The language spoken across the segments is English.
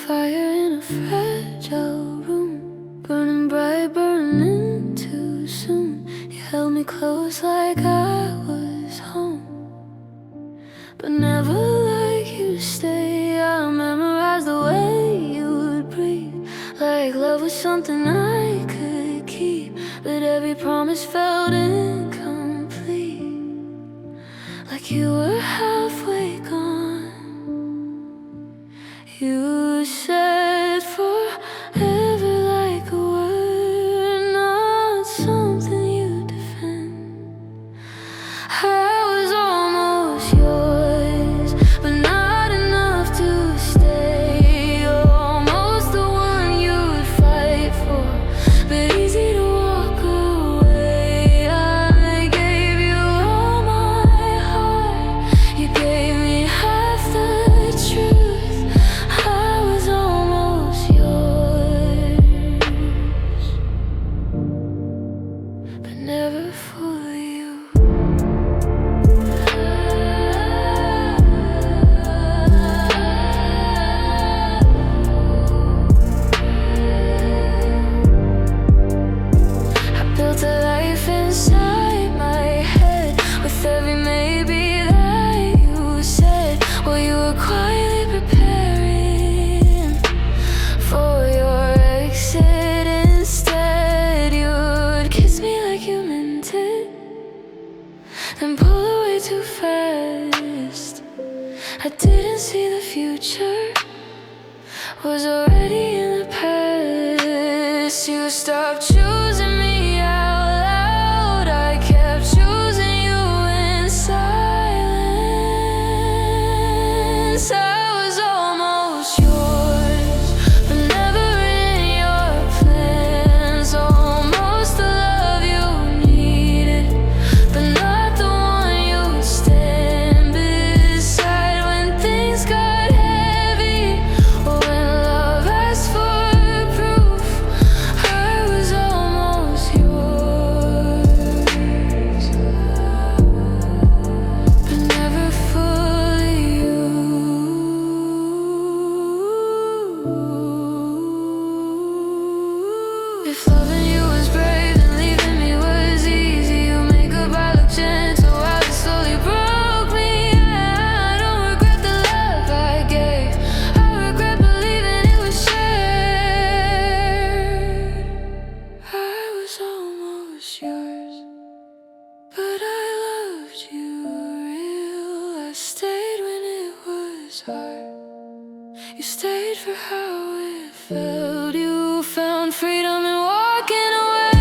fire in a fragile room, burning bright, burning too soon. You held me close like I was home, but never like you to stay. I memorized the way you would breathe, like love was something I could keep, but every promise felt incomplete, like you were halfway gone. You said forever like a word, not something you defend. I was almost yours, but not enough to stay. Almost the one you'd fight for, but easy to walk away. I gave you all my heart, you gave me half the truth. I was almost yours, but never fully you. I built a life inside my head with every maybe that you said. Well, you were quietly preparing for your exit. Instead, you'd kiss me like you meant it, then pull away too fast. I didn't see the future was already in the past. You stopped choosing me out loud, I kept choosing you in silence. I was almost yours, but never in your plans. Almost the love you needed, but not the one you'd stand beside when things got heavy, or when love asked for proof. I was almost yours, but never fully you. If loving you was brave and leaving me was easy, you make goodbye look gentle while it slowly broke me. I don't regret the love I gave, I regret believing it was shared. I was almost yours, but I loved you real. I stayed when it was hard, you stayed for how it felt. You found freedom in walking away,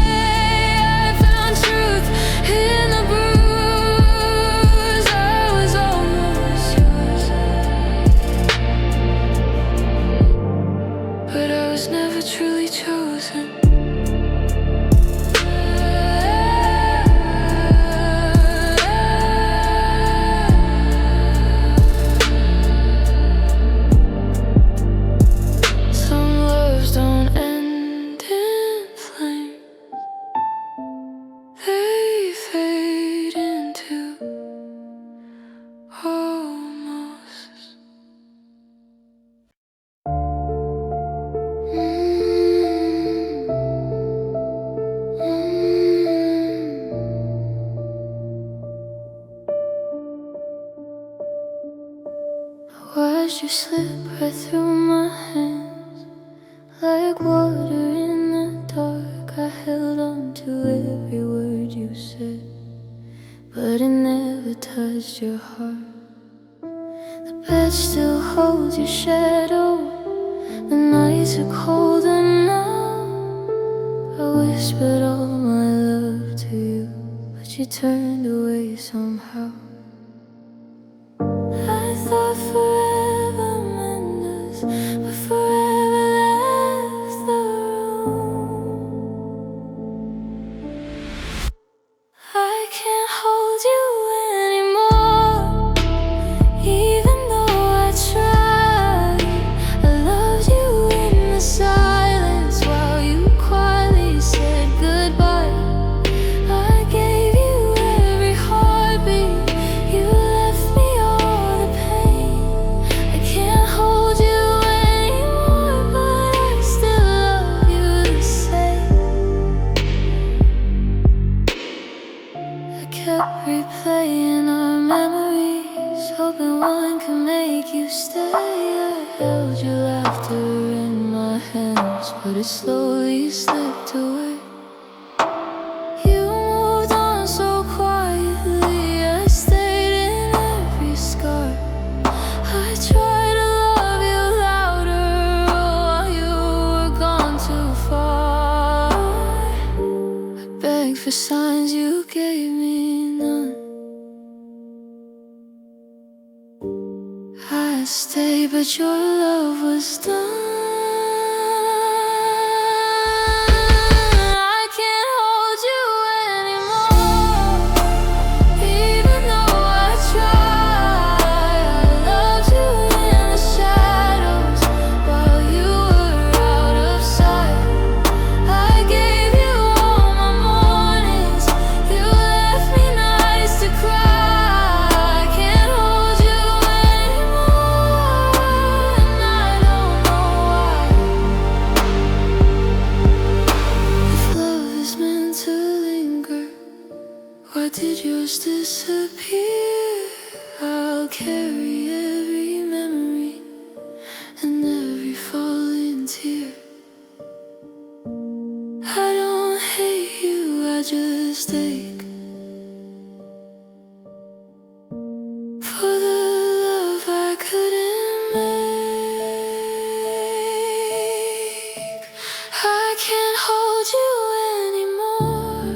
I found truth in the bruise. I was almost yours, but I was never truly chosen. Some loves don't end in flame, they fade into almost. I watched you slip right through my hands, like water in the dark. I held on to every word you said, but it never touched your heart. The bed still holds your shadow, the nights are colder now. I whispered all my love to you, but you turned away somehow. I thought forever meant us, but forever left the room. I can't hold you anymore, even though I tried. I loved you in the silence while you quietly said goodbye. I gave you every heartbeat, but it slowly slipped away. You moved on so quietly, I stayed in every scar. I tried to love you louder while you were gone too far. I begged for signs, you gave me none. I stayed, but your love was done. I can't hold you anymore, even though I try. I loved you in the shadows while you were out of sight. I gave you all my mornings, you left me nights to cry. I can't hold you anymore, and I don't know why. If love is meant to linger, why did yours disappear? I'll carry every memory and every falling tear. I don't hate you, I just ache for the love I couldn't make. I can't hold you anymore,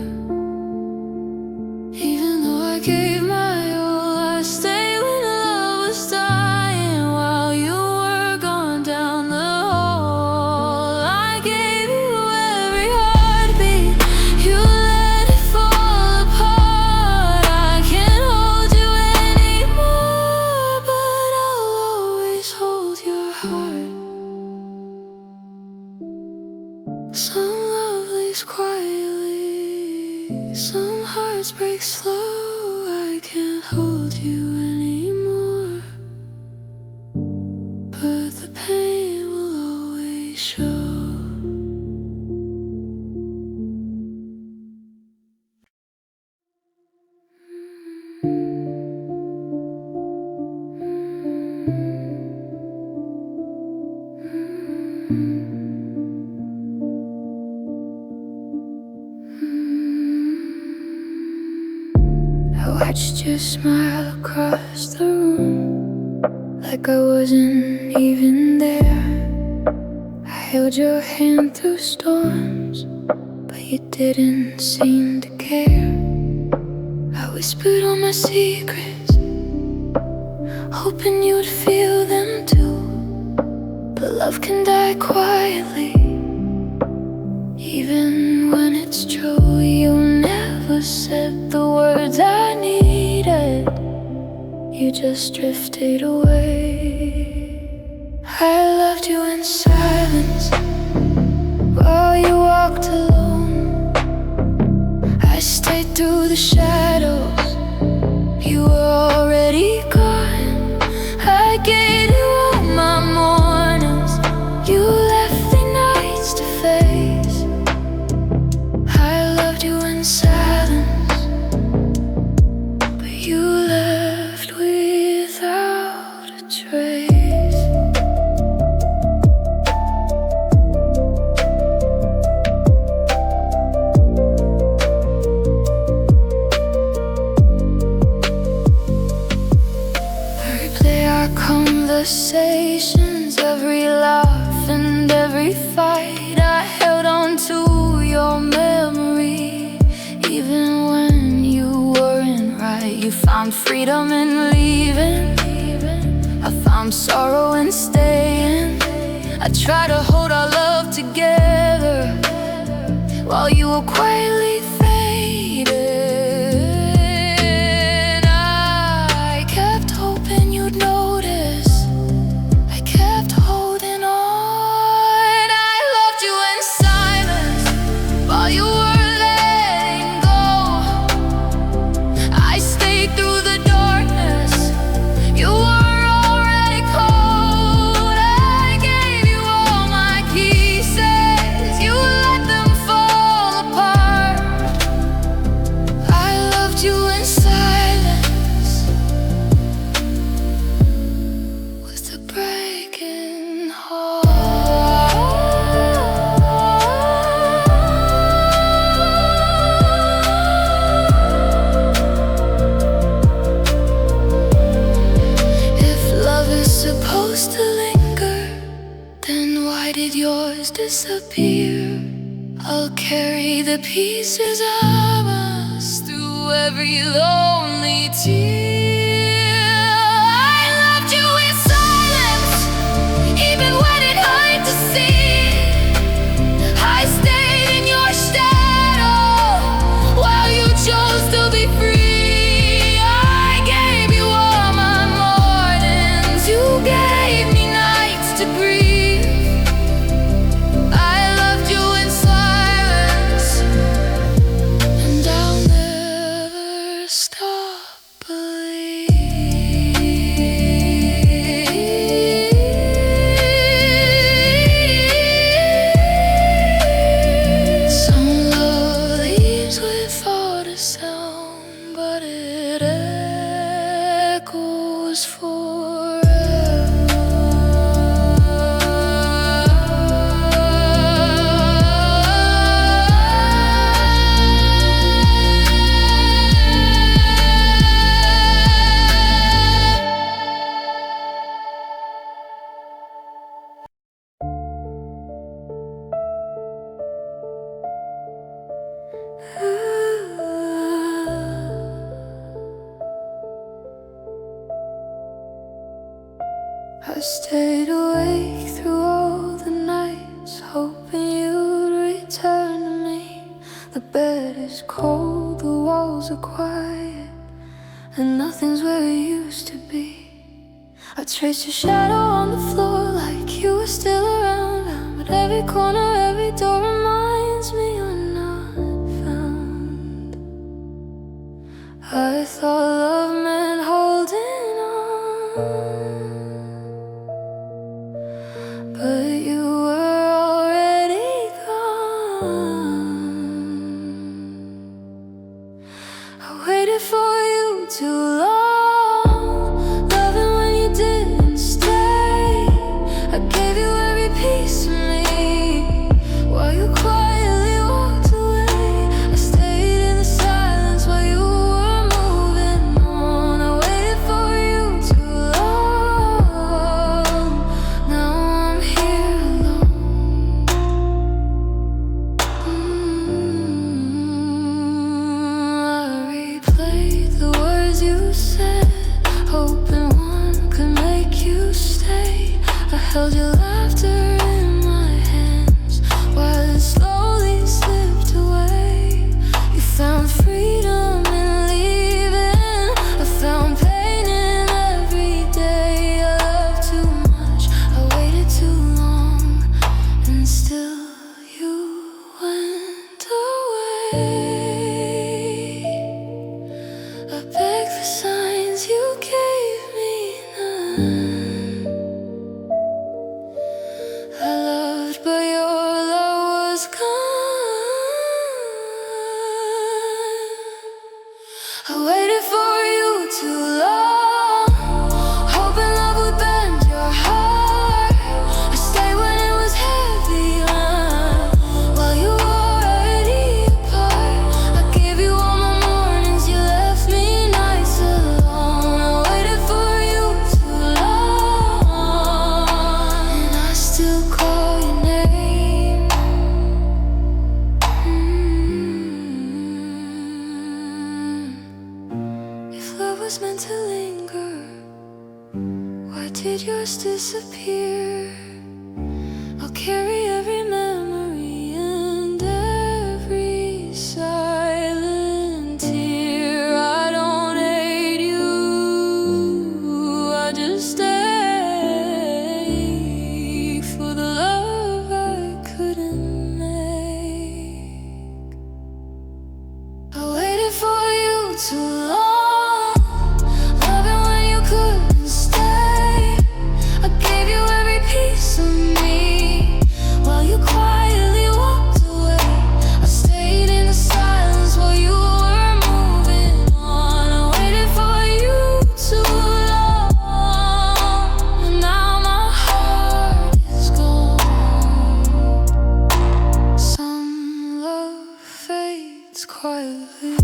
even though I gave my all. I stayed when love was dying while you were gone down the hall. I gave you every heartbeat, you let it fall apart. I can't hold you anymore, but I'll always hold your heart. Some love leaves quietly, some hearts break slow. I can't hold you anymore, but the pain will always show. I watched you smile across the room like I wasn't even there. I held your hand through storms, but you didn't seem to care. I whispered all my secrets, hoping you'd feel them too. But love can die quietly, even when it's true. You never said the words I needed, you just drifted away. I loved you in silence while you walked alone. I stayed through the shadows, you were already gone. I gave you all my mornings, you left the nights to face. I loved you in silence, but you left without a trace. Conversations, every laugh and every fight, I held on to your memory. Even when you weren't right, you found freedom in leaving. I found sorrow in staying. I tried to hold our love together while you were quietly fading. I kept hoping you'd notice, you were letting go. I stayed through the darkness, you were already cold. I gave you all my pieces, you let them fall apart. disappear. I'll carry the pieces of us through every lonely tear. I loved you in silence, even when it hurt to see. I stayed in your shadow while you chose to be free. I gave you all my mornings, you gave me nights to breathe. I loved you in silence, and I'll never stop believing. Some love leaves without a sound, but it echoes forever. I stayed awake through all the nights, hoping you'd return to me. The bed is cold, the walls are quiet, and nothing's where it used to be. I traced your shadow on the floor like you were still around, but every corner, every door reminds me you're not found. I thought love meant holding on, but you were already gone. I waited for you too long, loving when you didn't stay. I gave you every piece of me while you quietly walked away. I stayed in the silence while you were moving on. I waited for you too long, now I'm here alone. I replayed the words you said, hoping one could make you stay. I held your laughter in my hands while it slowly slipped away. You found freedom in leaving, I found pain in every day. I loved too much, I waited too long, and still you went away. I begged for signs, you gave me none. I loved, but your love was gone. I waited for you too long, hoping love would bend your heart. I stayed when it was heavy while you were already apart. I gave you all my mornings, you left me nights alone. I waited for you too long, and I still call your name. If love was meant to linger, why did yours disappear? I'll carry every memory and every silent tear. I don't hate you, I just stay for the love I couldn't make. I waited for you too long, loving when you couldn't stay. I gave you every piece of me while you quietly walked away. I stayed in the silence while you were moving on. I waited for you too long, and now my heart is gone. Some love fades quietly,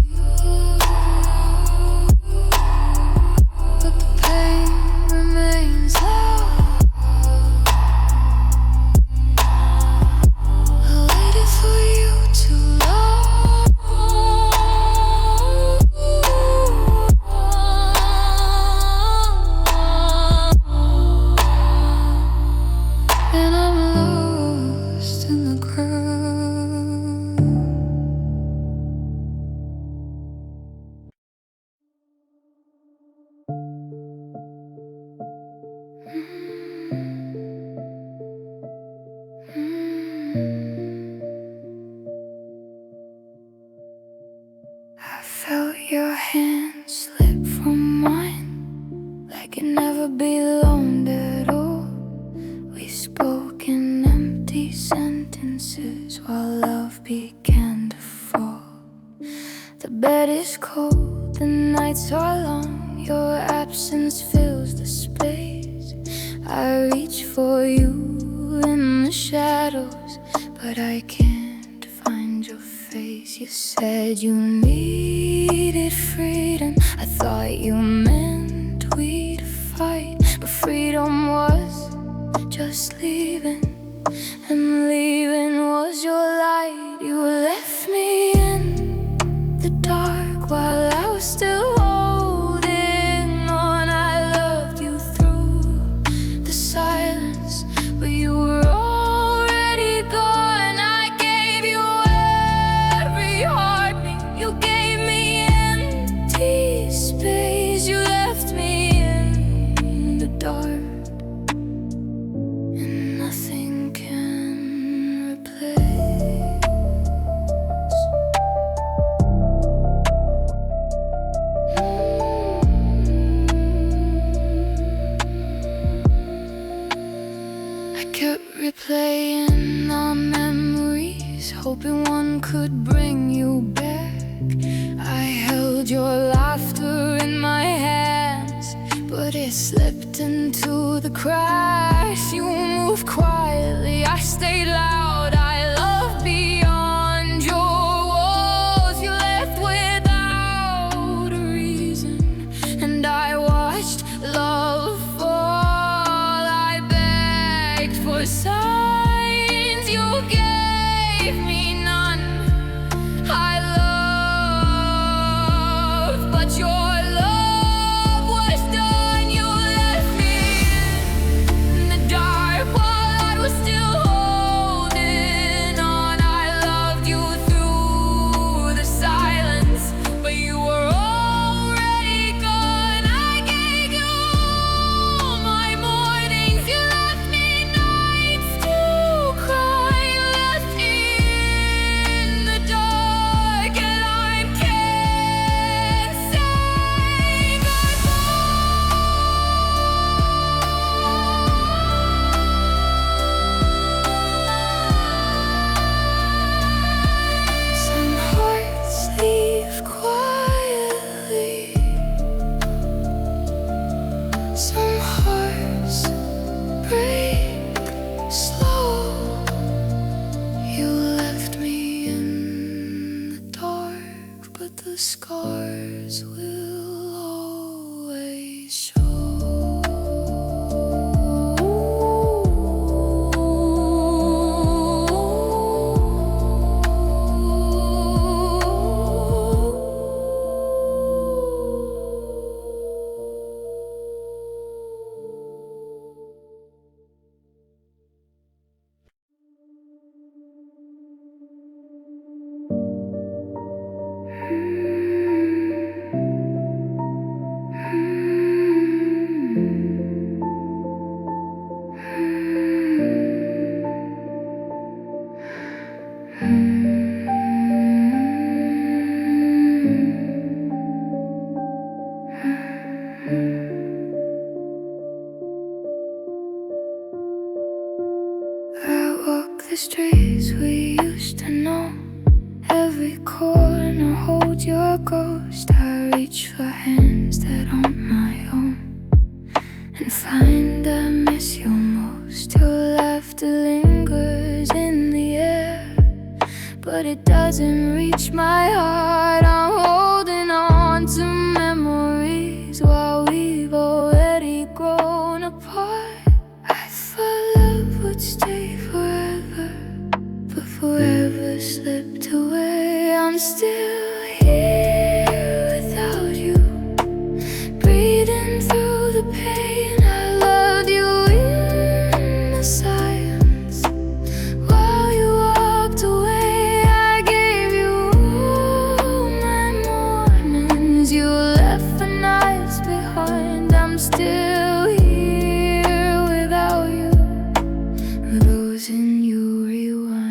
but the pain remains loud. I felt your hand slip from mine, like it never belonged at all. We spoke in empty sentences while love began to fall. The bed is cold, the nights are long, your absence fills the space. I reach for you in the shadows, but I can't find your face. You said you needed freedom, I thought you meant we'd fight, but freedom was just leaving, and leaving was your light. You left me in the dark while I was still holding on. I loved you through the silence, but you were already gone. I gave you every heartbeat, you gave me empty space. You left me in the dark, and nothing can replace. I kept replaying our memories, hoping one could bring you back. I held your laughter in my hands, but it slipped into the cracks. You moved quietly, I stayed loud. I loved beyond your walls. You left without a reason, and I watched love fall. I begged for signs, you gave me none. I loved, but your love was done. You left me in the dark while I was still holding on. I loved you through the silence, but you were already gone. I gave you all my mornings, you left me nights to cry. You left me in the dark, and I can't say goodbye. Some hearts leave quietly, some hearts break slow. You left me in the dark, but the scars will always show. I walk the streets we used to know, every corner hold your ghost. I reach for hands that aren't my own, and find I miss you most. Your laughter lingers in the air, but it doesn't reach my heart. I'm holding on to memories while we've already grown apart. I thought love would stay forever, but forever slipped away. I'm still here without you, breathing through the pain. I loved you in the silence while you walked away. I gave you all my mornings, you left the nights behind. I'm still here without you, losing you rewind.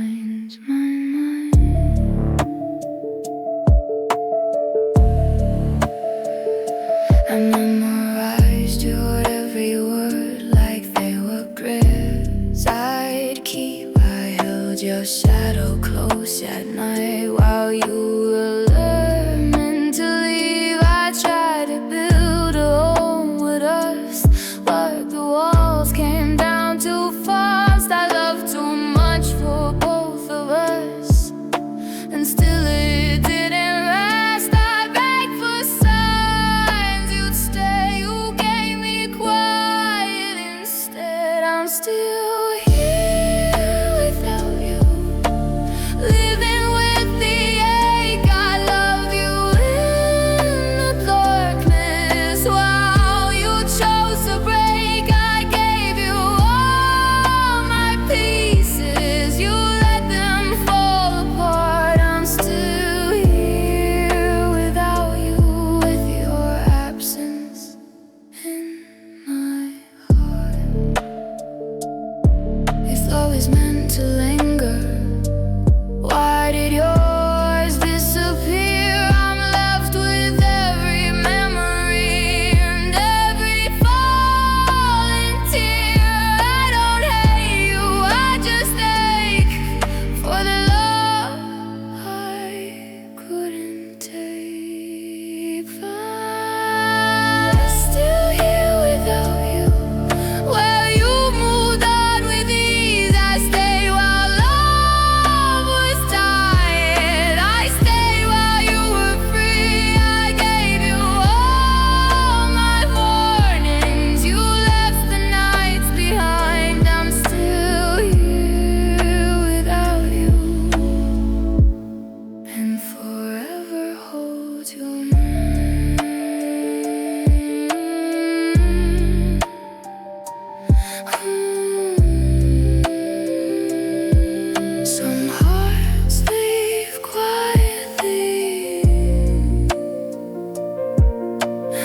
shadow close at night while you were learning to leave. I tried to build a home with us, but the walls came down too fast. I loved too much for both of us, and still it didn't last. I begged for signs you'd stay. You gave me quiet instead. I'm still here without you, living with the ache. I love you in the darkness. Wow, you chose to break. I gave you all my pieces. You let them fall apart. I'm still here without you, with your absence in my heart. If love is meant to linger, why did yours disappear? I'm left with every memory and every falling tear. I don't hate you, I just ache for the love I couldn't take. I'm still here without you. Well, you moved on with ease. I stayed while love was dying. I stayed while you were free. I gave you all my warnings. You left the nights behind. I'm still here without you, and forever hold your mind. Some hearts leave quietly,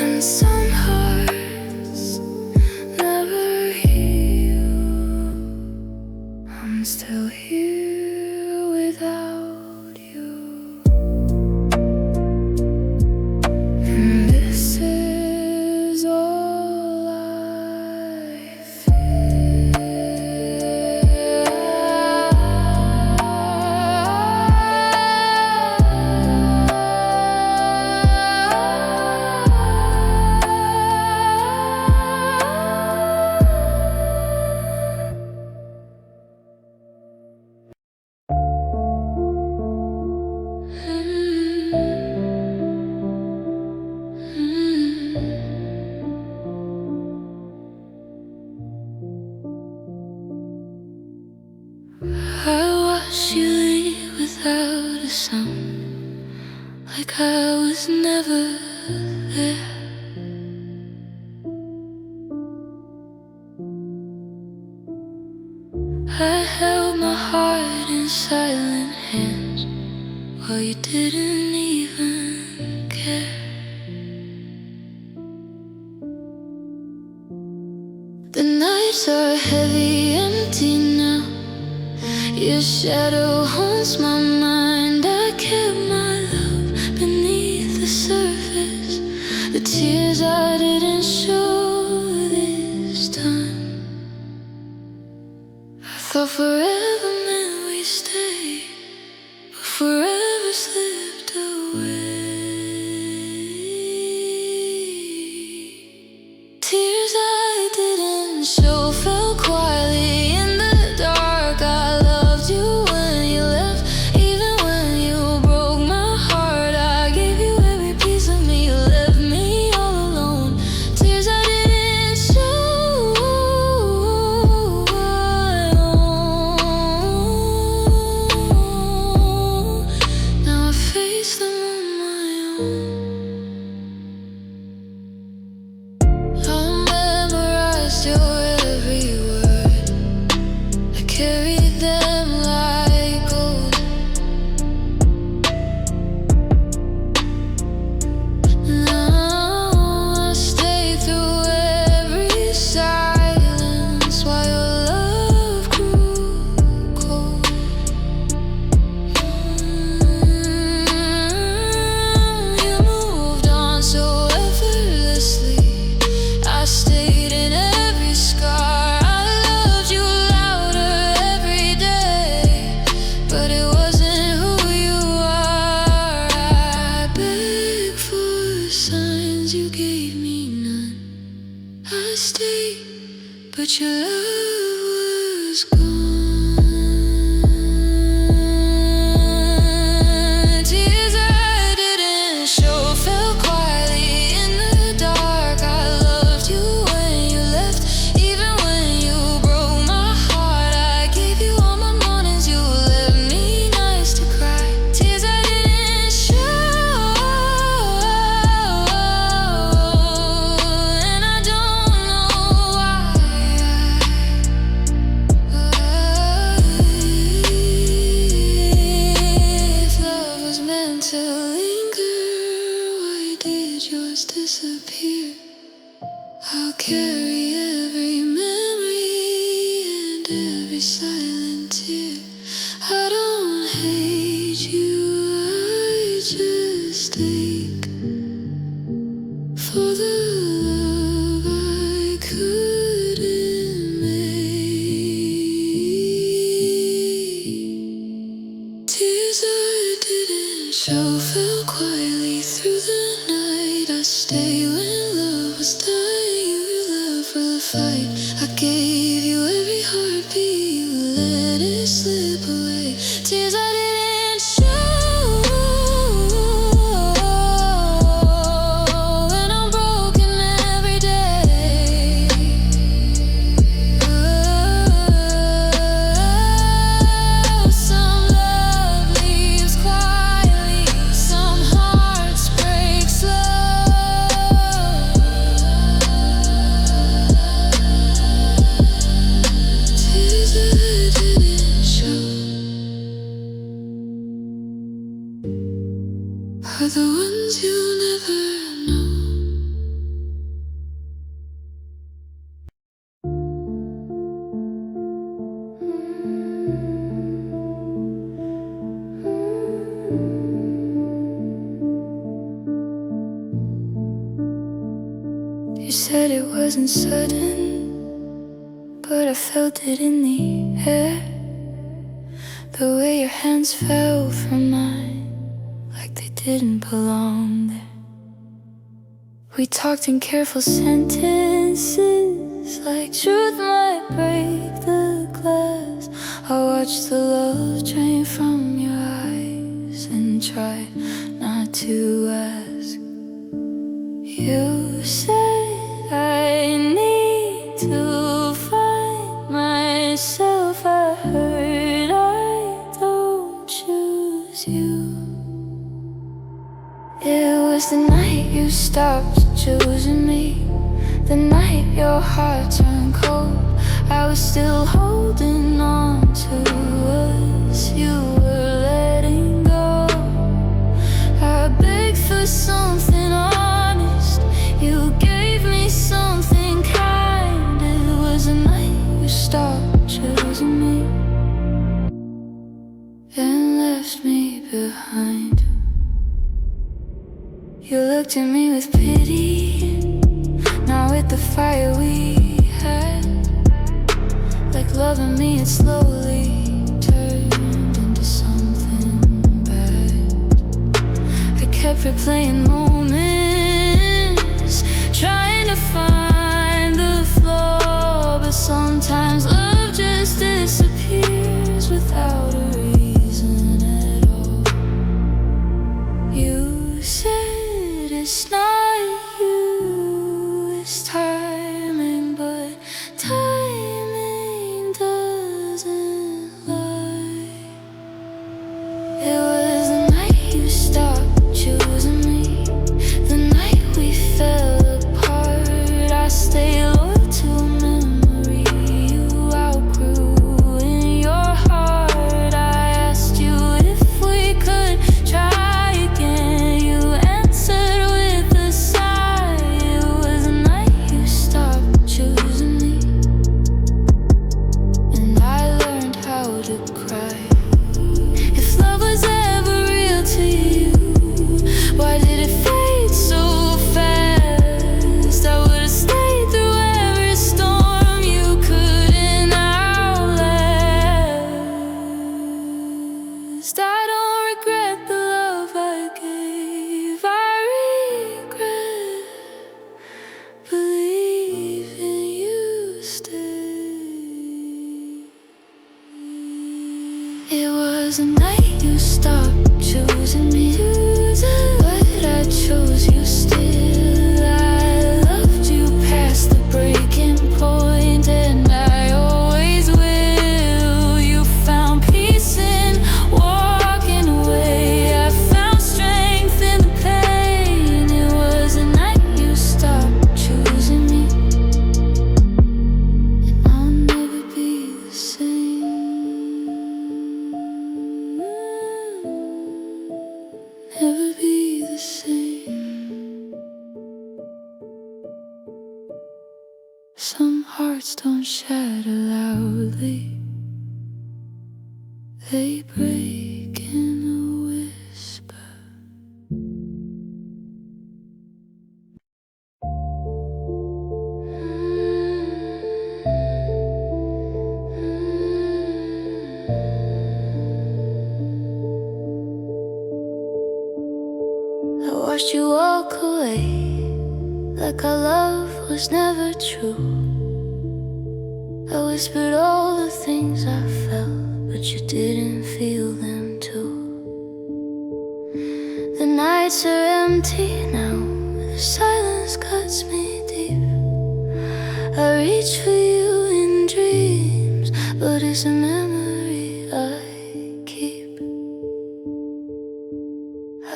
and some hearts never heal. I'm still here without you, and this is all I watched you leave without a sound, like I was never there. I held my heart in silent hands while you didn't even care. The nights are heavy, empty now. Your shadow haunts my mind. I kept my love beneath the surface, the tears I didn't show this time. I thought forever meant we stay, but forever slipped away. Tears I didn't show fell quietly in the dark. I loved you when you left, even but it wasn't who you are. I begged for signs, you gave me none. I stayed, but your love was gone. Tears I didn't show fell quietly in the dark. I loved you when you left, even when you broke my heart. I gave you all my mornings, you left me nights to cry. Tears I didn't show, and I don't know why. If love was meant to linger, why did yours disappear? I'll carry every memory and every silent tear. I don't hate you, I just ache for the love I couldn't make. Tears I didn't show fell quietly through the night. I stayed when love was dying. You left for the fight. I gave you every heartbeat, you let it slip away. Tears I didn't show, and I'm broken every day. Some love leaves quietly, some hearts break slow. Tears I didn't show are the ones you'll never know. You said it wasn't sudden, but I felt it in the air. The way your hands fell from mine, like they didn't belong there. We talked in careful sentences, like truth might break the glass. I watched the love drain from your eyes and tried not to ask. You said I need to find myself. I heard I don't choose you. It was the night you stopped choosing me, the night your heart turned cold. I was still holding on to us, you were letting go. I begged for something honest, you gave me something kind. It was the night you stopped choosing me and left me behind. You looked at me with pity, not with the fire we had. Like loving me, it slowly turned into something bad. I kept replaying moments, trying to find the flaw, but sometimes love just disappears without a reason at all. You said it's not you, it's timing, but timing doesn't lie. It was the night you stopped choosing me, honest, I don't regret the love I gave. I regret believing you stayed. It was the night you stopped choosing me, but I chose you still. I loved you past the breaking point, and I always will. You found peace in walking away. I found strength in the pain. It was the night you stopped choosing me, and I'll never be the same. Never be the same. Some hearts don't shatter loudly, they break in a whisper. I watched you walk away like our love was never true. I whispered all the things I felt, but you didn't feel them too. The nights are empty now, the silence cuts me deep. I reach for you in dreams, but it's a memory I keep.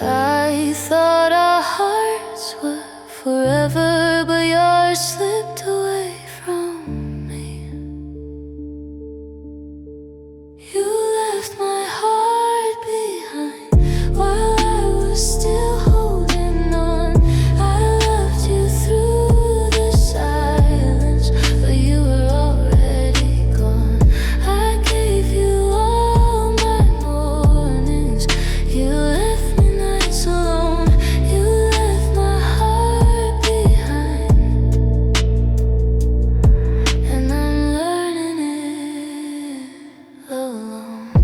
I thought our hearts were forever, but yours slipped away from me. You left my heart behind while I was still holding on. I loved you through the silence, but you were already gone. I gave you all my mornings. You left me nights alone. You left my heart behind, and I'm learning it alone.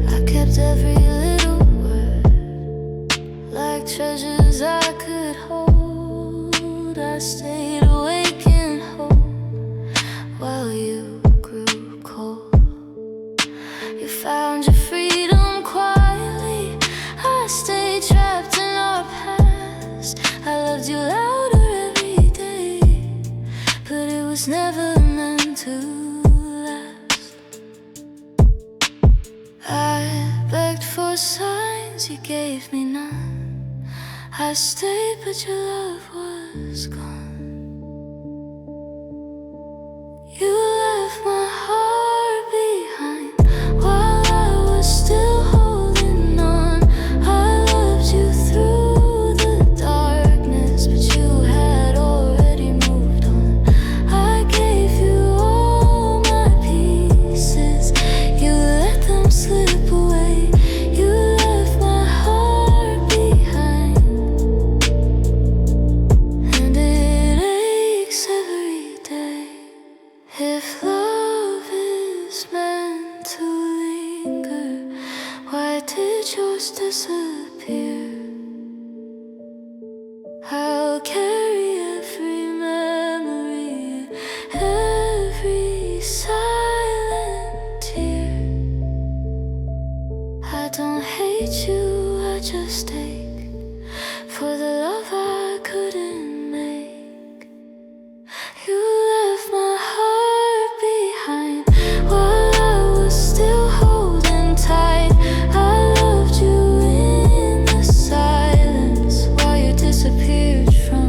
I kept every little word like treasures I could hold. I stayed awake in hope while you grew cold. You found your freedom quietly. I stayed trapped in our past. I loved you louder every day, but it was never meant to last. I begged for signs, you gave me none. I stayed, but your love was gone. You left my heart behind while I was still holding on. I loved you through the darkness, but you had already moved on. I gave you all my pieces. You let them slip away. You left my heart behind, and it aches every day. If love is meant to linger, why did yours disappear? I'll carry every memory, every silent tear. I don't hate you, I just ache for the love I couldn't make. You left my heart behind while I was still holding tight. I loved you in the silence while you disappeared from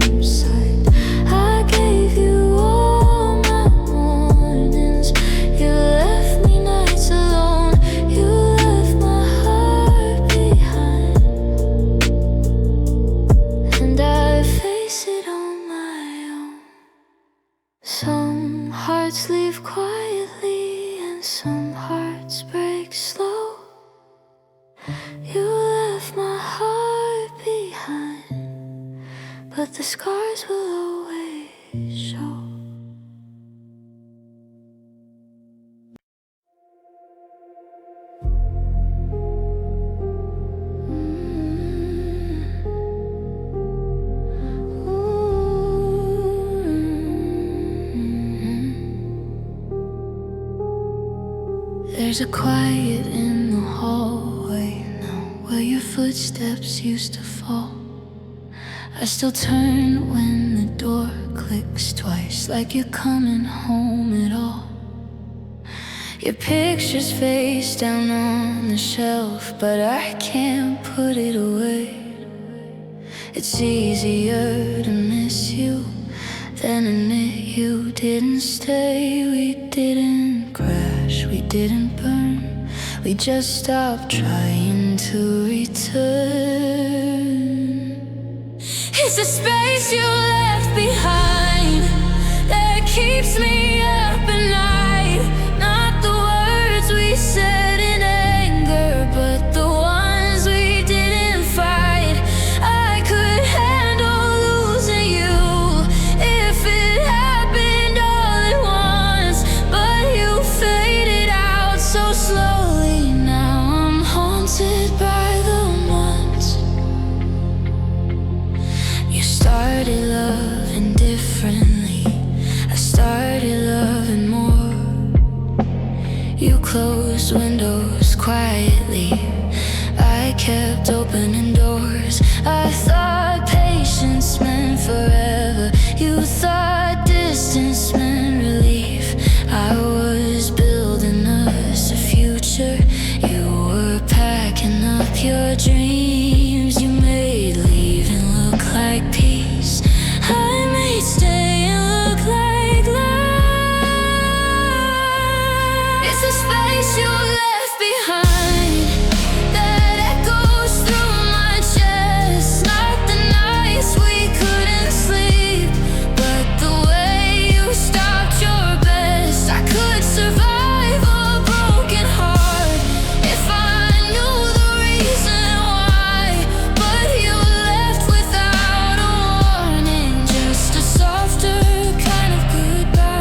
but the scars will always show. There's a quiet in the hallway now, where your footsteps used to fall. I still turn when the door clicks twice, like you're coming home at all. Your picture's face down on the shelf, but I can't put it away. It's easier to miss you than admit you didn't stay. We didn't crash, we didn't burn, we just stopped trying to return. It's the space you left behind that keeps me up at night. Not the words we said in anger, but the ones we didn't fight. I could handle losing you if it happened all at once, but you faded out so slowly. Now I'm haunted by the months. You started loving differently, I started loving more. You closed windows quietly, I kept opening doors. I thought patience meant forever, you thought distance meant relief. I was building us a future, you were packing up your dreams. You made leaving look like peace, I made staying look like life. It's the space you left behind that echoes through my chest. Not the nights we couldn't sleep, but the way you stopped your best. I could survive a broken heart if I knew the reason why, but you left without a warning, just a softer kind of goodbye.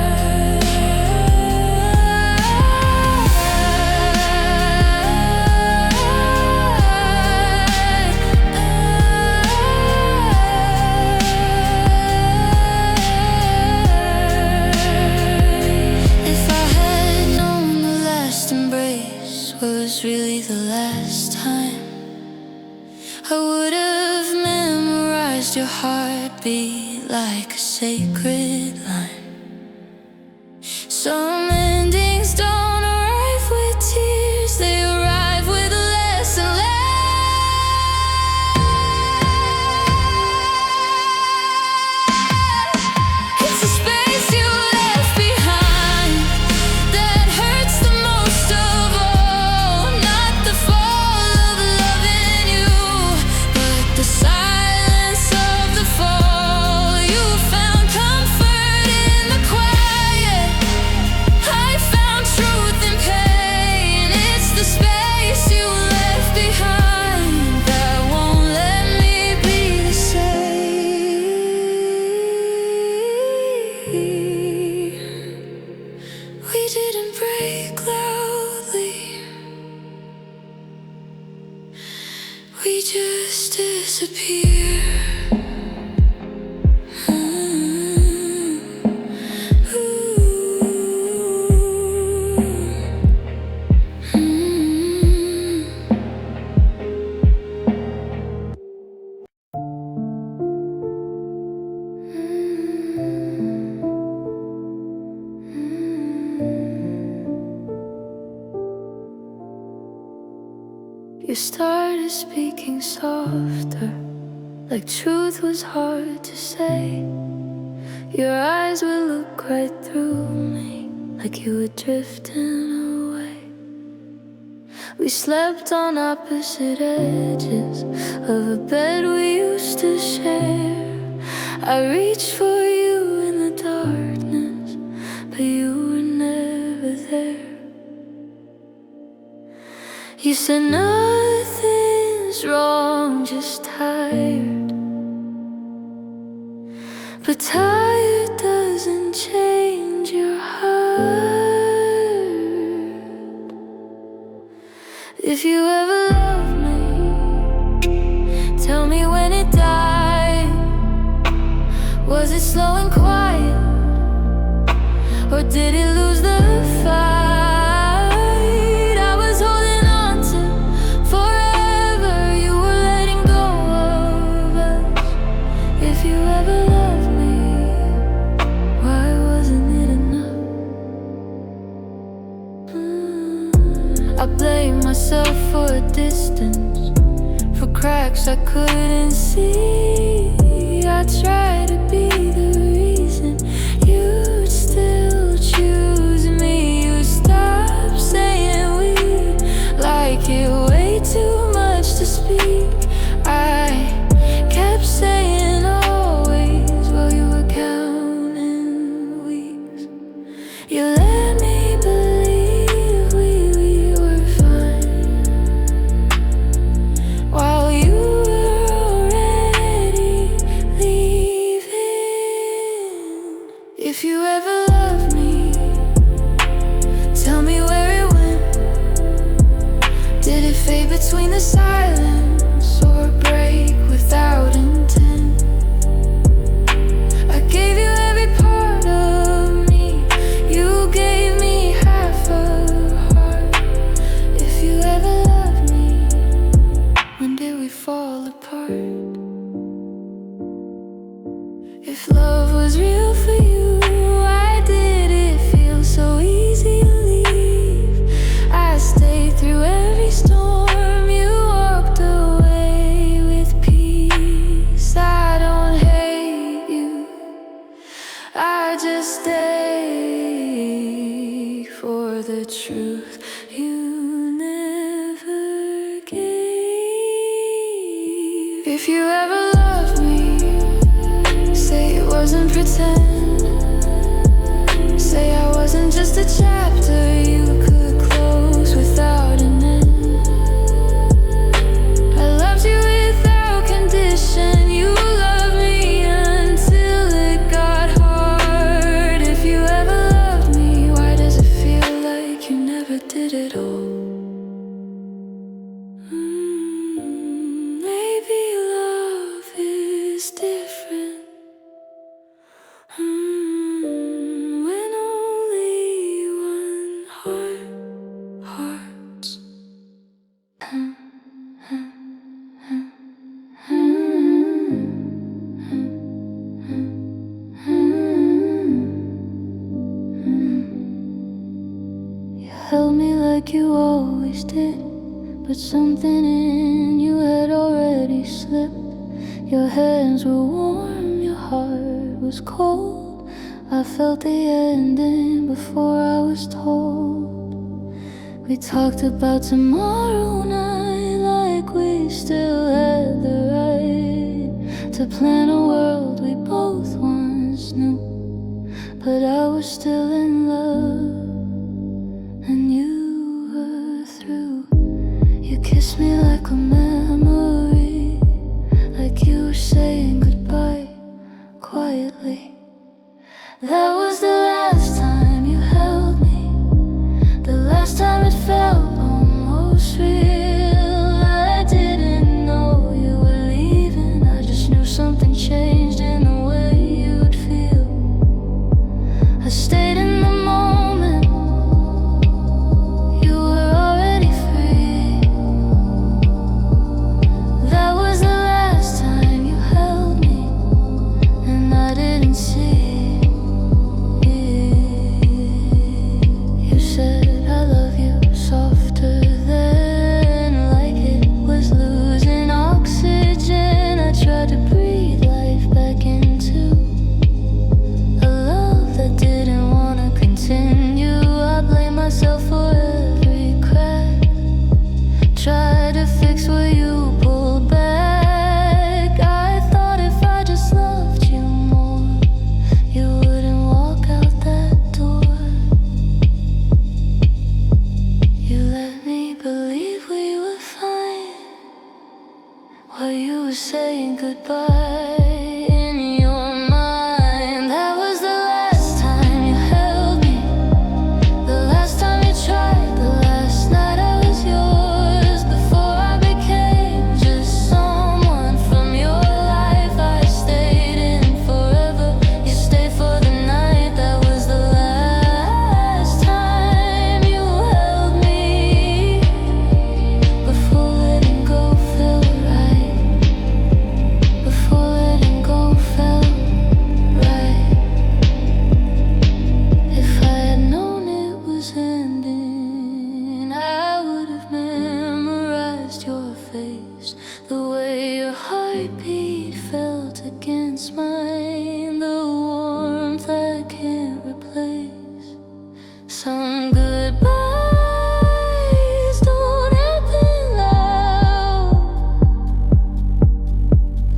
If I had known the last embrace was really the last time, I would have memorized your heartbeat like a sacred line. Some endings don't arrive with tears, they arrive with a lesson learned. It's the space you left behind that hurts the most of all. Not the fall of loving you, but the silence of the fall. You found comfort in the quiet, I found truth in pain. It's the space you left behind that won't let me be the same. We didn't break loudly, we just disappear. You started speaking softer, like truth was hard to say. Your eyes would look right through me, like you were drifting away. We slept on opposite edges of a bed we used to share. I reached for you in the darkness, but you were never there. You said nothing's wrong, just tired. But tired doesn't change your heart. If you ever love me, tell me when it died. Was it slow and quiet, or did it lose the fight? I was holding on to forever. You were letting go of us. If you ever loved me, why wasn't it enough? I blame myself for a distance, for cracks I couldn't see. I tried to be the reason you'd still choose me. You stopped saying we, like it way too much to speak. I kept saying always while you were counting weeks. You let me believe we were fine, while you were already leaving. If you ever love me, tell me where it went. Did it fade between the silence, or break without intent? I gave you every part of me. You gave me half a heart. If you ever loved me, when did we fall apart? If love was real for you, why did it feel so easy to leave? I stayed through every storm. You walked away with peace. I don't hate you, I just stay for the truth you never gave. If you ever loved me, say it wasn't pretend. Say I wasn't just a chapter you could close without an end. I loved you without condition. You loved me until it got hard. If you ever loved me, why does it feel like you never did it all? Maybe love is different. When only one heart hearts. You held me like you always did, but something in you had already slipped. Your hands were warm, your heart was cold. I felt the ending before I was told. We talked about tomorrow night like we still had the right to plan a world we both once knew. But I was still in love, and you were through. You kissed me like a memory, like you were saying goodbye quietly. That was the last time you held me, the last time it felt almost real. I didn't know you were leaving, I just knew something changed in the way you'd feel. I stayed in the moment, you were already free. That was the last time you held me, and I didn't see. was mine, the warmth I can't replace. Some goodbyes don't happen loud,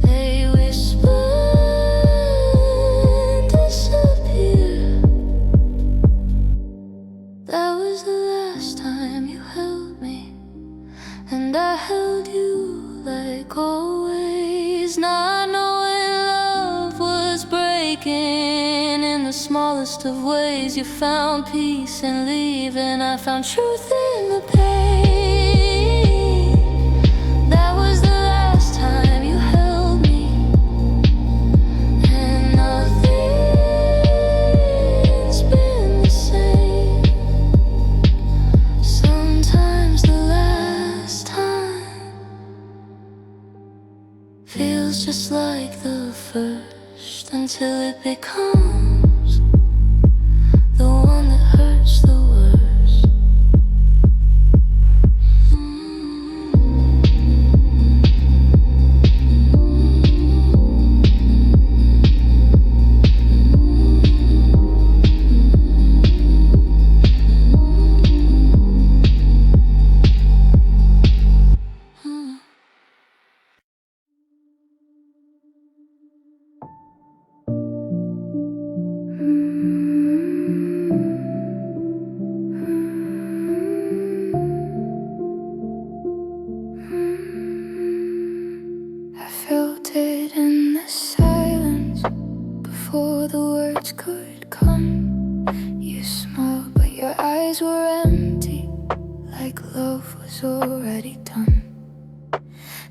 they whisper and disappear. That was the last time you held me, and I held you like always, not knowing love was breaking in the smallest of ways. You found peace in leaving, I found truth in the pain. That was the last time you held me, and nothing's been the same. Sometimes the last time feels just like the first, until it becomes the one that hurts the worst. I felt it in the silence before the words could come. You smiled, but your eyes were empty, like love was already done.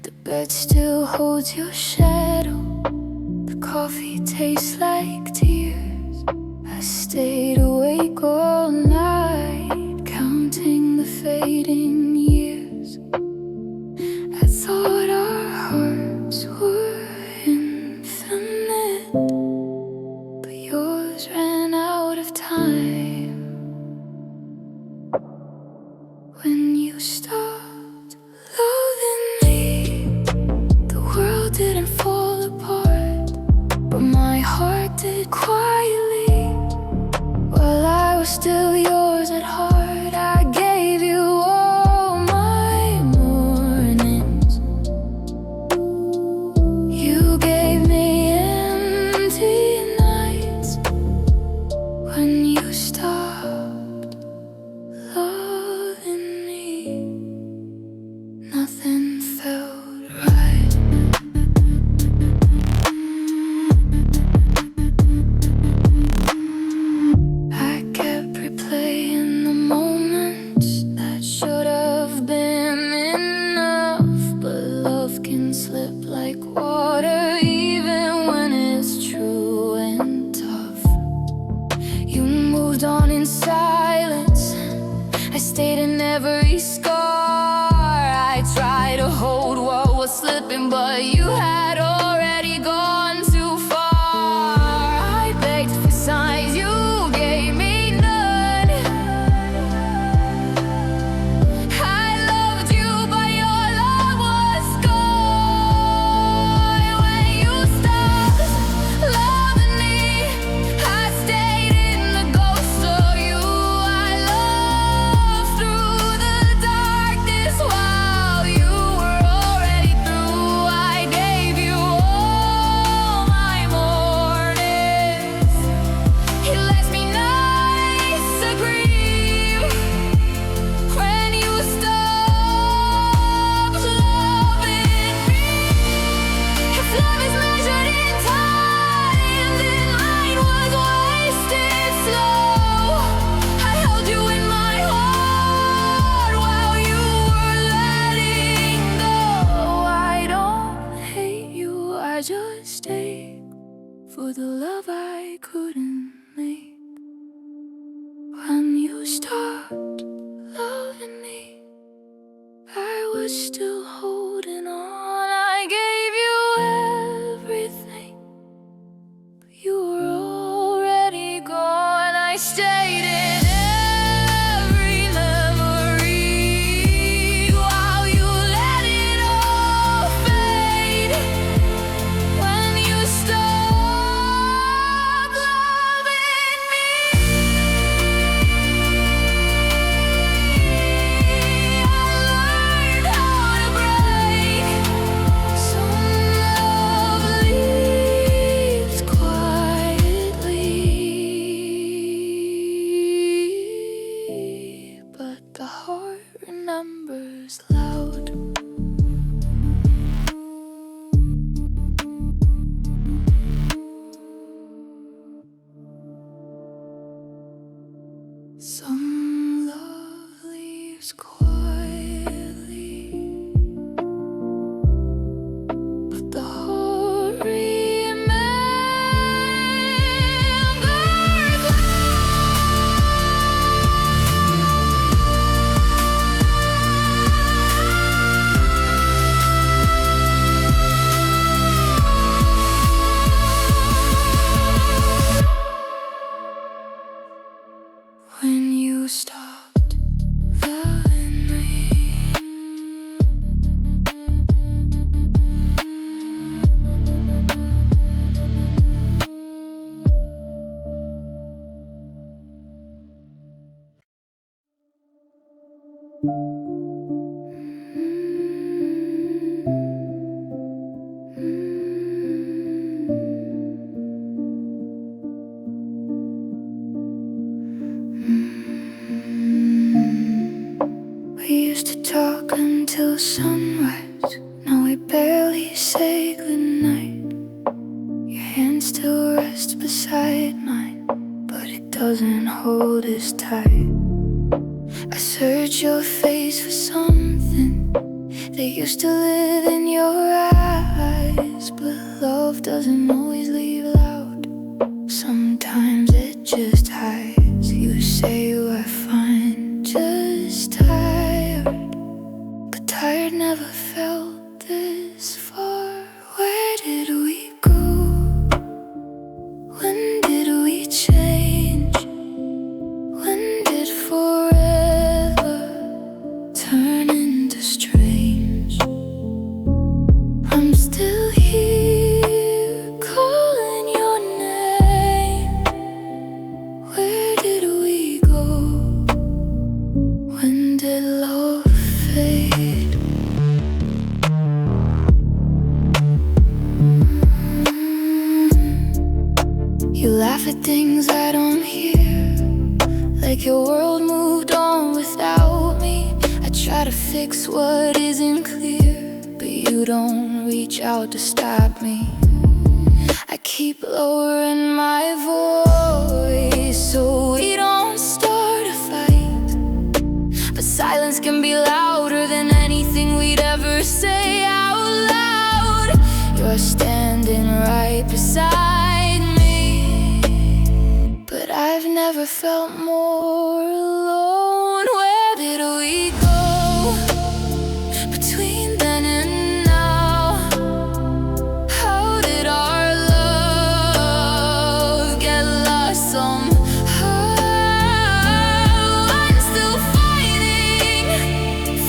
The bed still holds your shadow, the coffee tastes like tears. I stayed awake all night, counting the fading years. I thought our hearts were infinite, but yours ran out of time when you stopped loving me. The world didn't fall apart, but my heart did quietly. While I was still yours at heart, I gave you all my mornings. You gave me empty nights when you stopped loving me. Nothing felt right. I kept replaying the moments that should have been enough, but love can slip like water, even when it's true and tough. You moved on in silence, I stayed in every scar. I tried to hold what was slipping, but you had already gone too far. I begged for signs, you gave me none. I loved you, but your love was gone. When you stopped loving me, I stayed in the ghost of you. I loved through the darkness while you were already through. I gave you all my mornings. It left me nights to grieve when you stopped loving me. If love is measured in time, then mine was wasted slow. I held you in my heart while you were letting go. I don't hate you, I just stayed for the love I couldn't make. When you stopped loving me, I was still holding on. I gave you everything, but you were already gone. I stayed in every memory while you let it all fade. When you stopped leaves quietly, but the heart remembers. When you stopped loving me, we used to talk until sunrise. Now we barely say goodnight. Your hand still rests beside mine, but it doesn't hold as tight. I search your face for something that used to live in your eyes, but love doesn't always leave loud. Sometimes it just hides. You say you are fine, just tired, but tired never felt this far. Where did we go? When did we change? When did forever turn into strange? I'm still here calling your name. Where did we go? When did love fade? You laugh at things I don't hear, like your world moved on without me. I try to fix what isn't clear, but you don't reach out to stop me. I keep lowering my voice so we don't start a fight, but silence can be louder than anything we'd ever say out loud. You're standing right beside me, but I've never felt more alone. Where did we go between then and now? How did our love get lost somehow? I'm still fighting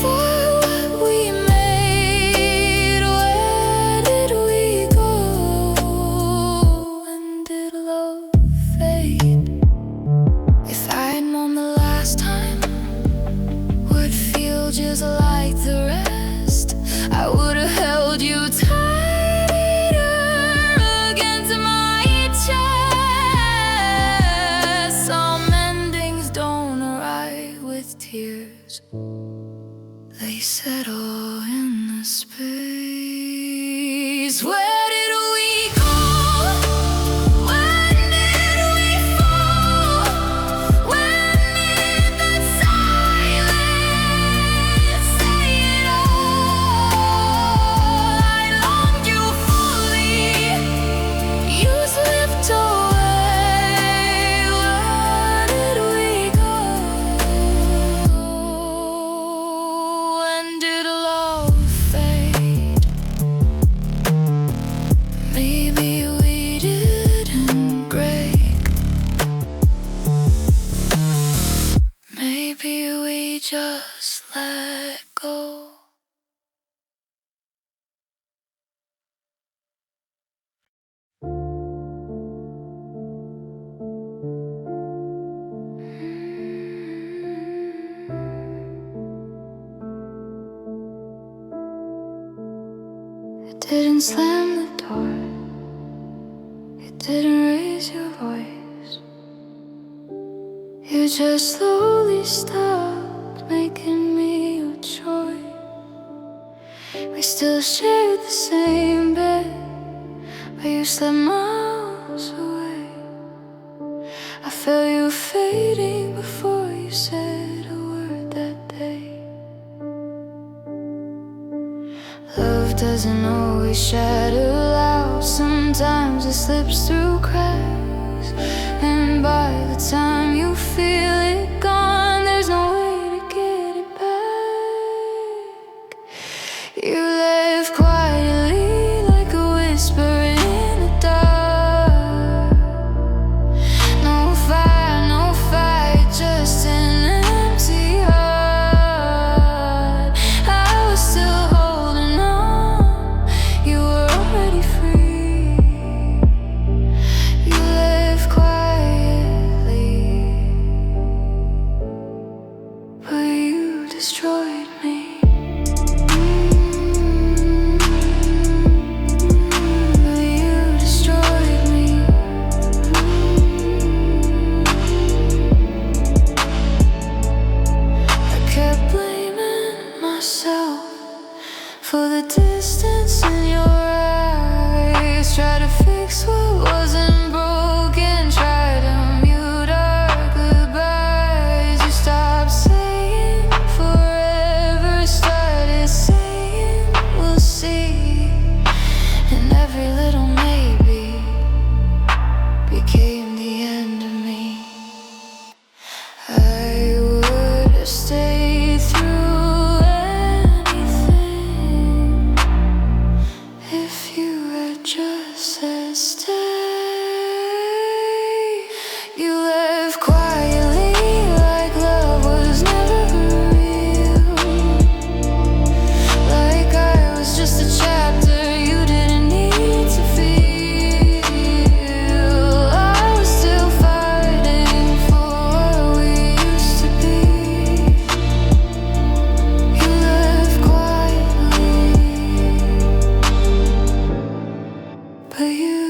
for what we made. Where did we go? When did love fade? If I'd known the last time would feel just like the rest, I would've held you tighter against my chest. Some endings don't arrive with tears, they settle in the space. Where did we go? When did we fall? When did that silence say it all? I longed you fully, you slipped away. Where did we go? When did love fade? Maybe we didn't break, maybe we just let go. It didn't slam the door, it didn't raise your voice. You just slowly stopped making me your choice. We still shared the same bed, but you slept miles away. I felt you fading before you said a word that day. doesn't always shatter loud. Sometimes it slips through cracks, and by the time you feel it gone, there's no way to get it back. You live quietly like a whisper in the dark. No fire, no fight, just an empty heart. I was still holding on, you were already free. You live quietly, but you destroyed me. But you destroyed me. I kept blaming myself for the distance in your eyes. Try to fix what wasn't broken, try to mute our goodbyes. You stopped saying forever, started saying we'll see, and every little maybe became the end of me. I would have stayed through anything if you had just said stay. You left quietly like love was never real, like I was just a chapter you didn't need to feel. I was still fighting for what we used to be. You left quietly, but you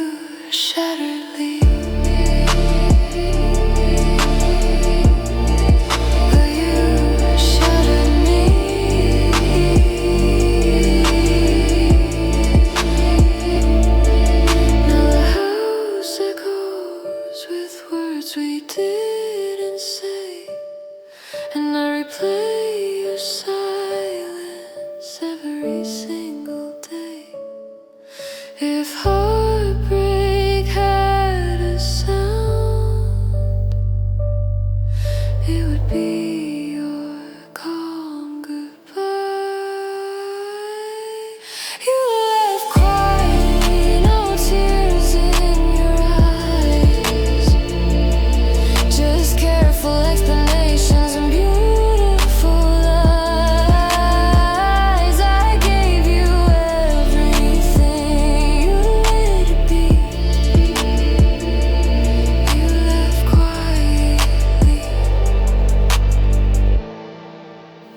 shattered me. But you shattered me. Now the house echoes with words we didn't say, and I replay your silence every single day. If heartbreak had a sound, it would be your calm goodbye. You left quietly, no tears in your eyes, just careful explanations and beautiful lies. I gave you everything you let it be. You left quietly,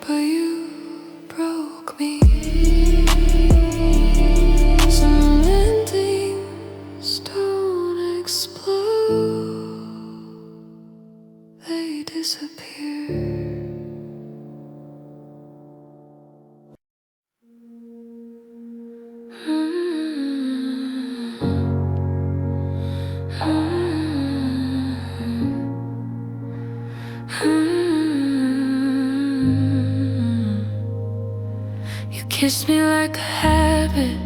but you broke me. Some endings don't explode, they disappear. You kissed me like a habit,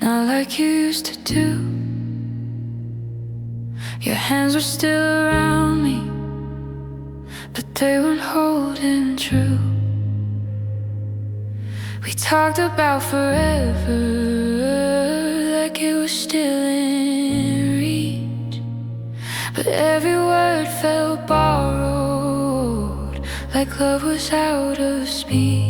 not like you used to do. Your hands were still around me, but they weren't holding true. We talked about forever, like it was still in reach, but every word felt borrowed, like love was out of speech.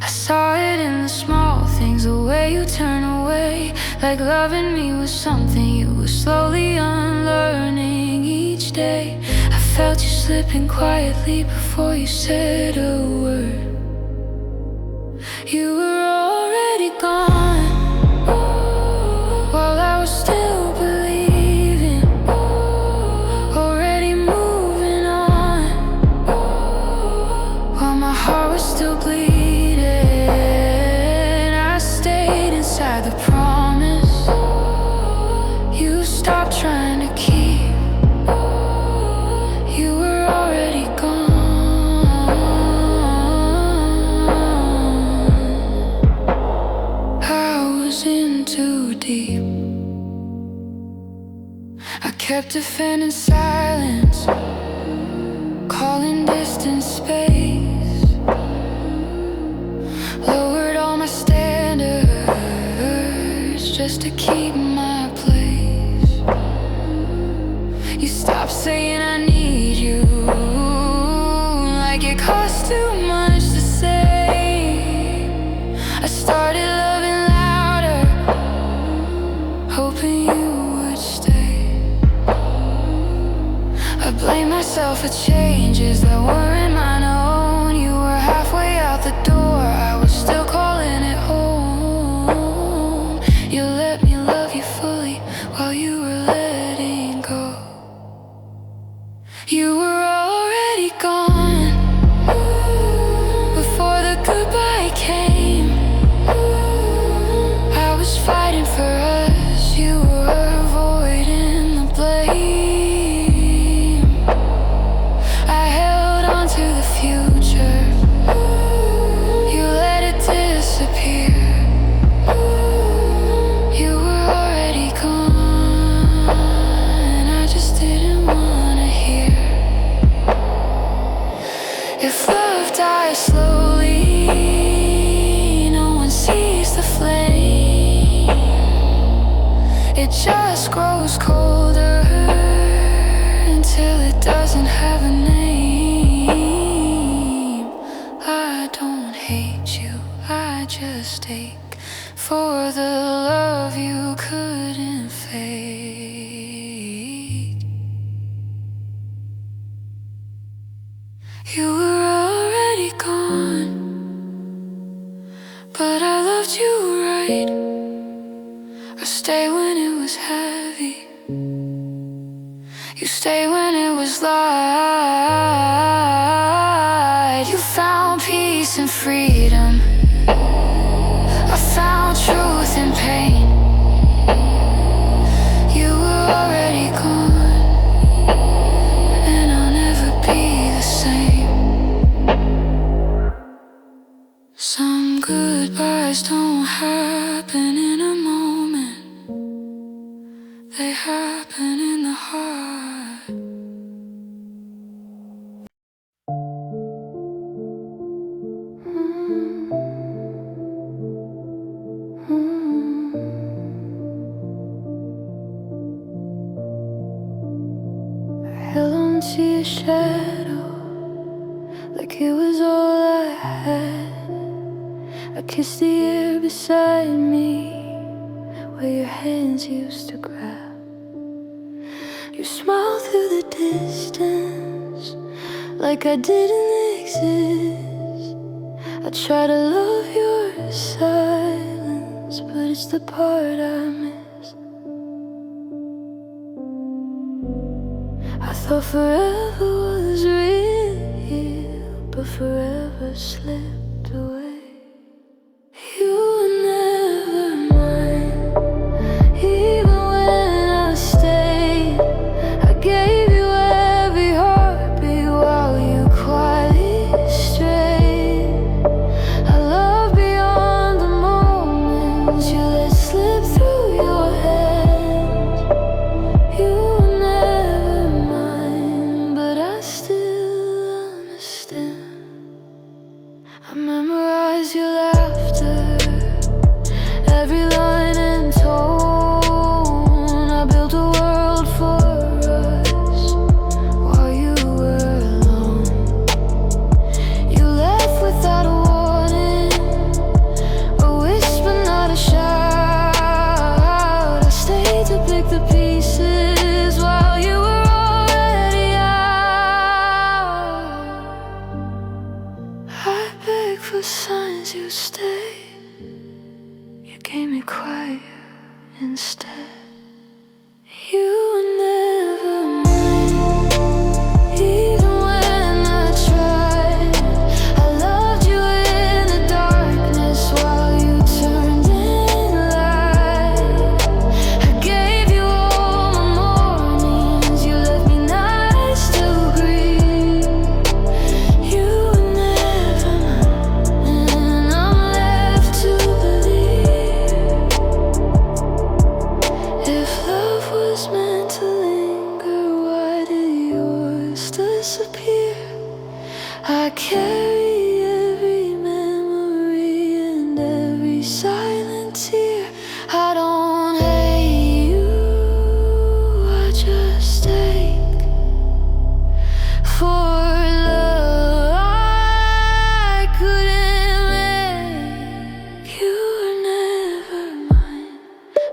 I saw it in the small things, the way you turn away, like loving me was something you were slowly unlearning each day. I felt you slipping quietly before you said a word. You were already gone, while I was still believing, already moving on, while my heart was still bleeding. I stayed inside the promise you stopped trying to keep. You were already gone. deep. I kept defending silence, calling distance space. Lowered all my standards just to keep my place. You stopped saying I need you, like it cost too much to say. I started loving louder, hoping you would stay. I blame myself for changes that weren't mine own. You were halfway out the door, I was still calling it home. You let me love you fully while you were letting go. You were already gone before the goodbye came. I was fighting for us, you were avoiding the blame. I held on to the future, you let it disappear. You were already gone, I just didn't wanna hear. If love dies slowly, no one sees the flame. It just grows colder until it doesn't have a name. I don't hate you, I just ache for the love you couldn't fake. You were already gone, but I loved you right. I stay when it was heavy, you stay when it was light. You found peace and freedom, I found truth in pain. You were already gone, and I'll never be the same. Some goodbyes don't happen in a moment, they happen in the heart. I held on to your shadow like it was all I had. I kissed the air beside me where your hands used to grab. You smiled through the distance like I didn't exist. I try to love your silence, but it's the part I miss. I thought forever was real, but forever slipped away. You were never mine, even when I stayed. I gave you every heartbeat while you quietly strayed. I love beyond the moments you let slip through your hands. You were never mine, but I still understand. I memorize your laughter, every line and tone. I built a world for us while you were alone. You left without a warning, a whisper, not a shout. I stayed to pick the pieces while you were already out. I begged for signs you'd stay, you gave me quiet instead. You were never mine, even when I tried. I loved you in the darkness while you turned in light. I gave you all my mornings, you left me nights to grieve. You were never mine, and I'm left to believe.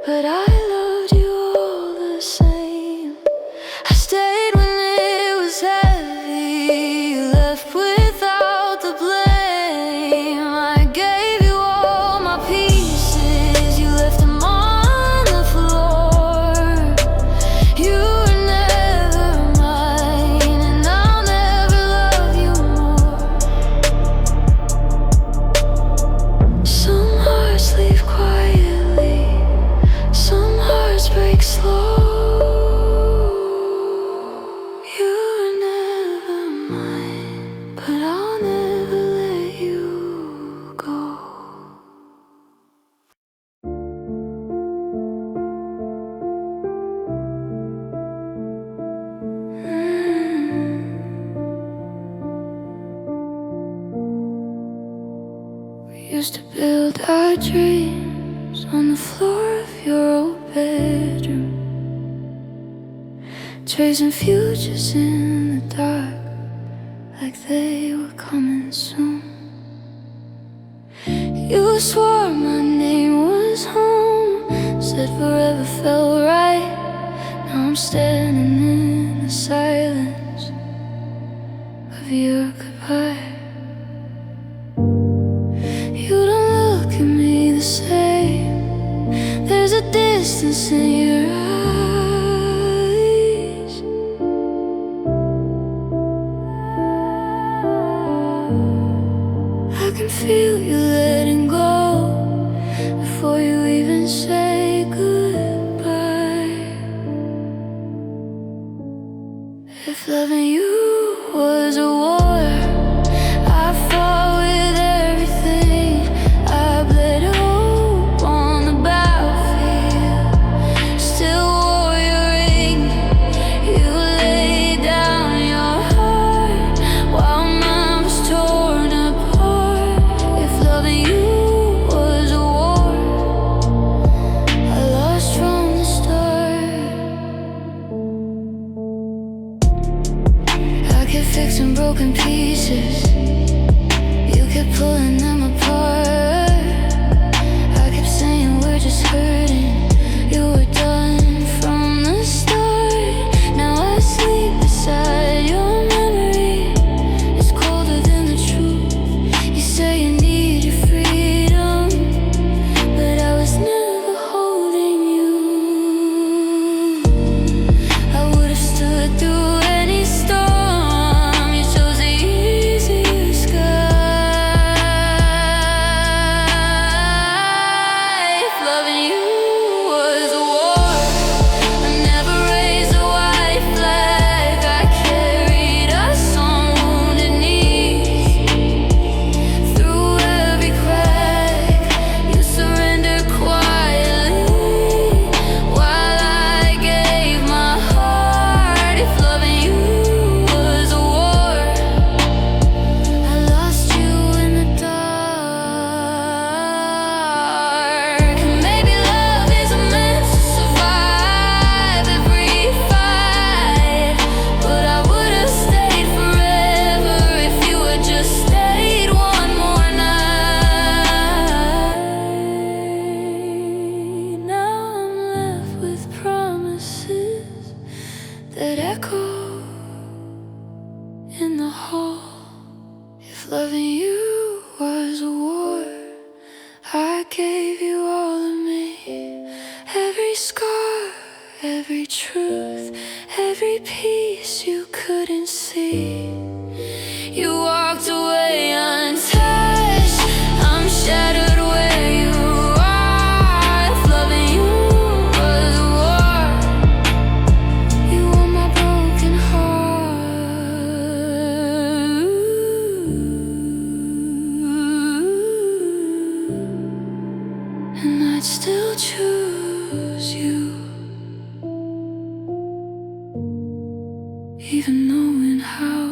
but I loved you all the same. I stayed when it was heavy, you left without the blame. I gave you all my pieces, you left them on the floor. You were never mine, and I'll never love you more. Some hearts leave quietly, some hearts break slow. You were never mine, but I'll never let you go. We used to build our dreams on the floor of your old bedroom, chasing futures in the dark like they were coming soon. You swore my name was home, said forever felt right. Now I'm standing in the silence of your goodbye. You don't look at me the same, there's a distance in your eyes. I can feel you letting go before you even say goodbye. If loving you was a war, I fought with everything. I bled hope on the battlefield, still wore your ring. You laid down your heart while mine was torn apart. If loving you was a war, I lost from the start. I kept fixing broken pieces, you kept pulling them apart. I kept saying we're just hurting, you were done from the start. Now I sleep beside your memory, it's colder than the truth. You say you need your freedom, but I was never holding you. I would have stood through any storm, you chose the easier sky. If loving you was a war, I never raised a white flag. I carried us on wounded knees. Through every crack, you surrendered quietly while I gave my heart. If loving you was a war, I lost you in the dark. Maybe love isn't meant to survive every fight, but I would have stayed forever if you had just stayed one more night. Now I'm left with promises that echo in the hall. If loving you was a war, I gave you all of me. Every scar, every truth, every piece you couldn't see. You walked away untouched, I'm shattered where you are. If loving you was a war, you were my broken heart. And I'd still choose you, even knowing how